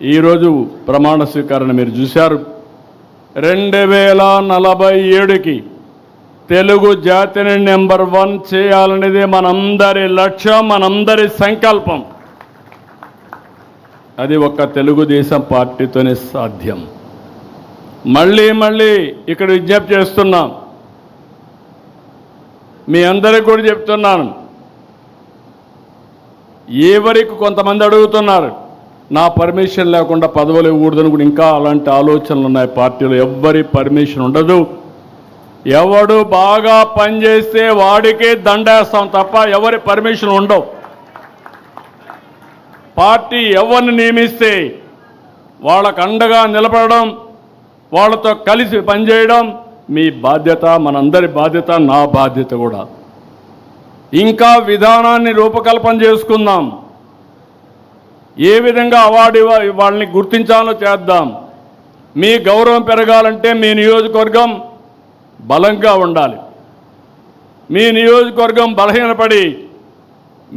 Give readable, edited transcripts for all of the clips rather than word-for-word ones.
ఈరోజు ప్రమాణ స్వీకారం మీరు చూశారు. 2047కి తెలుగు జాతిని నెంబర్ 1 చేయాలనేది మనందరి లక్ష్యం, మనందరి సంకల్పం. అది ఒక్క తెలుగుదేశం పార్టీతోనే సాధ్యం. మళ్ళీ ఇక్కడ విజ్ఞప్తి చేస్తున్నాం, మీ అందరికీ కూడా చెప్తున్నాను. ఎవరికి కొంతమంది అడుగుతున్నారు, నా పర్మిషన్ లేకుండా పదవులు ఇవ్వకూడదని కూడా ఇంకా అలాంటి ఆలోచనలు ఉన్నాయి పార్టీలో. ఎవ్వరి పర్మిషన్ ఉండదు. ఎవడు బాగా పనిచేస్తే వాడికే దండేస్తాం తప్ప ఎవరి పర్మిషన్ ఉండవు. పార్టీ ఎవరిని నియమిస్తే వాళ్ళకు అండగా నిలబడడం, వాళ్ళతో కలిసి పనిచేయడం మీ బాధ్యత, మనందరి బాధ్యత, నా బాధ్యత కూడా. ఇంకా విధానాన్ని రూపకల్పన చేసుకుందాం. ఏ విధంగా అవార్డు వాళ్ళని గుర్తించాలో చేద్దాం. మీ గౌరవం పెరగాలంటే మీ నియోజకవర్గం బలంగా ఉండాలి. మీ నియోజకవర్గం బలహీనపడి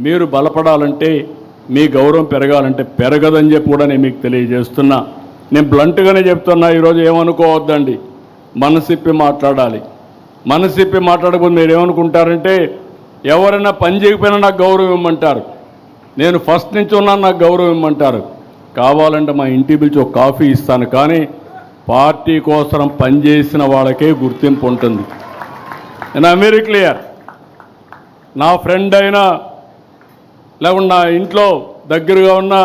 మీరు బలపడాలంటే, మీ గౌరవం పెరగాలంటే పెరగదని చెప్పి కూడా నేను మీకు తెలియజేస్తున్నా. నేను బ్లంట్గానే చెప్తున్నా. ఈరోజు ఏమనుకోవద్దండి, మనసిప్పి మాట్లాడాలి. మనసిప్పి మాట్లాడకపోతే మీరు ఏమనుకుంటారంటే, ఎవరైనా పని చేయకపోయినా నాకు గౌరవం ఇవ్వమంటారు, నేను ఫస్ట్ నుంచి ఉన్నాను నాకు గౌరవం ఇవ్వమంటారు. కావాలంటే మా ఇంటి పిలిచి ఒక కాఫీ ఇస్తాను, కానీ పార్టీ కోసం పనిచేసిన వాళ్ళకే గుర్తింపు ఉంటుంది. నేను వెరీ క్లియర్. నా ఫ్రెండ్ అయినా లేకుండా నా ఇంట్లో దగ్గరగా ఉన్న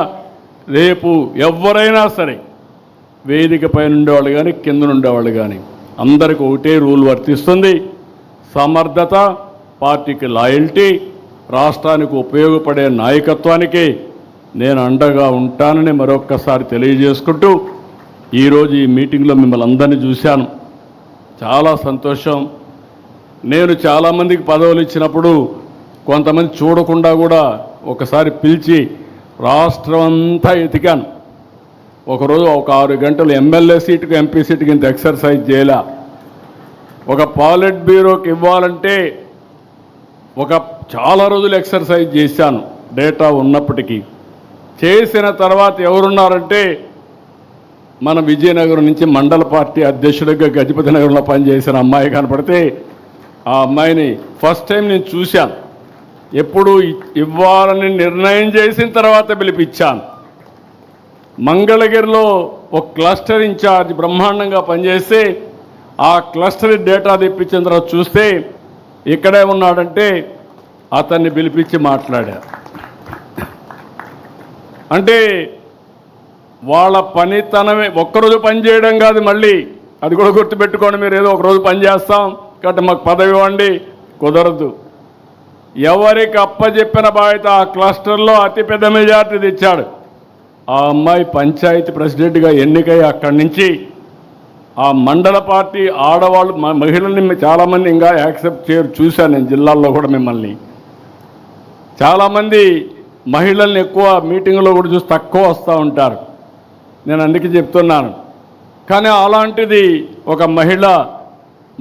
రేపు ఎవరైనా సరే, వేదిక పైన ఉండేవాళ్ళు కానీ కింద ఉండేవాళ్ళు కానీ అందరికీ ఒకటే రూల్ వర్తిస్తుంది. సమర్థత, పార్టీకి లాయల్టీ, రాష్ట్రానికి ఉపయోగపడే నాయకత్వానికి నేను అండగా ఉంటానని మరొక్కసారి తెలియజేసుకుంటూ, ఈరోజు ఈ మీటింగ్లో మిమ్మల్ని అందరినీ చూశాను, చాలా సంతోషం. నేను చాలామందికి పదవులు ఇచ్చినప్పుడు కొంతమంది చూడకుండా కూడా ఒకసారి పిలిచి రాష్ట్రం అంతా ఎతికాను. ఒకరోజు ఒక 6 గంటలు ఎమ్మెల్యే సీటుకు ఎంపీ సీటుకి ఇంత ఎక్సర్సైజ్ చేయలే. ఒక పాలిట్ బ్యూరోకి ఇవ్వాలంటే చాలా రోజులు ఎక్సర్సైజ్ చేశాను, డేటా ఉన్నప్పటికీ. చేసిన తర్వాత ఎవరున్నారంటే, మన విజయనగరం నుంచి మండల పార్టీ అధ్యక్షుడిగా గజపతి నగరంలో పనిచేసిన అమ్మాయి కనపడితే, ఆ అమ్మాయిని ఫస్ట్ టైం నేను చూశాను. ఎప్పుడు ఇవ్వాలని నిర్ణయం చేసిన తర్వాత పిలిపించాను. మంగళగిరిలో ఒక క్లస్టర్ ఇన్ఛార్జ్ బ్రహ్మాండంగా పనిచేస్తే, ఆ క్లస్టర్ డేటా తెప్పించిన తర్వాత చూస్తే ఇక్కడే ఉన్నాడంటే అతన్ని పిలిపించి మాట్లాడారు. అంటే వాళ్ళ పనితనమే. ఒక్కరోజు పని చేయడం కాదు, మళ్ళీ అది కూడా గుర్తుపెట్టుకోండి. మీరు ఏదో ఒకరోజు పని చేస్తాం కాబట్టి మాకు పదవి ఇవ్వండి, కుదరదు. ఎవరికి అప్పచెప్పిన బాధ్యత ఆ క్లస్టర్లో అతిపెద్ద మెజార్టీ తెచ్చాడు. ఆ అమ్మాయి పంచాయతీ ప్రెసిడెంట్గా ఎన్నికై అక్కడి నుంచి ఆ మండల పార్టీ ఆడవాళ్ళు, మహిళల్ని చాలామంది ఇంకా యాక్సెప్ట్ చేయరు. చూశాను నేను జిల్లాల్లో కూడా మిమ్మల్ని. చాలామంది మహిళల్ని ఎక్కువ మీటింగ్లో కూడా చూసి తక్కువ వస్తూ ఉంటారు. నేను అందుకే చెప్తున్నాను. కానీ అలాంటిది ఒక మహిళ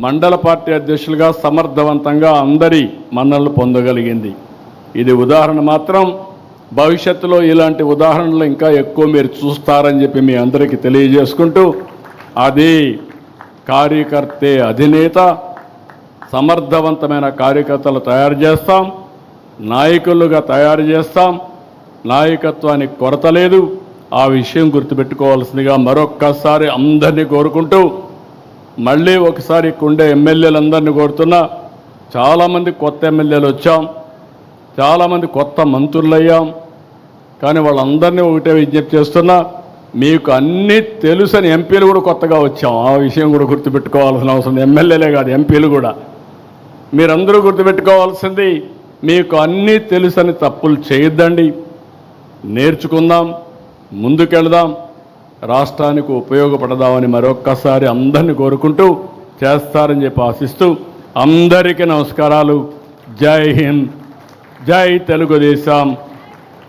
మండల పార్టీ అధ్యక్షులుగా సమర్థవంతంగా అందరి మన్ననలు పొందగలిగింది. ఇది ఉదాహరణ మాత్రం. భవిష్యత్తులో ఇలాంటి ఉదాహరణలు ఇంకా ఎక్కువ మీరు చూస్తారని చెప్పి మీ అందరికీ తెలియజేసుకుంటూ, అది కార్యకర్తే అధినేత. సమర్థవంతమైన కార్యకర్తలు తయారు చేస్తాం, నాయకులుగా తయారు చేస్తాం. నాయకత్వానికి కొరత లేదు. ఆ విషయం గుర్తుపెట్టుకోవాల్సిందిగా మరొక్కసారి అందరినీ కోరుకుంటూ, మళ్ళీ ఒకసారి ఉండే ఎమ్మెల్యేలందరినీ కోరుతున్నా. చాలామంది కొత్త ఎమ్మెల్యేలు వచ్చాం, చాలామంది కొత్త మంత్రులు అయ్యాం. కానీ వాళ్ళందరినీ ఒకటే విజ్ఞప్తి చేస్తున్నా, మీకు అన్నీ తెలుసని. ఎంపీలు కూడా కొత్తగా వచ్చాం, ఆ విషయం కూడా గుర్తుపెట్టుకోవాల్సిన అవసరం. ఎమ్మెల్యేలే కాదు, ఎంపీలు కూడా. మీరందరూ గుర్తుపెట్టుకోవాల్సింది, మీకు అన్నీ తెలుసని తప్పులు చేయొద్దండి. నేర్చుకుందాం, ముందుకెళ్దాం, రాష్ట్రానికి ఉపయోగపడదామని మరొక్కసారి అందరినీ కోరుకుంటూ, చేస్తారని చెప్పి ఆశిస్తూ, అందరికీ నమస్కారాలు. జై హింద్, జై తెలుగుదేశం.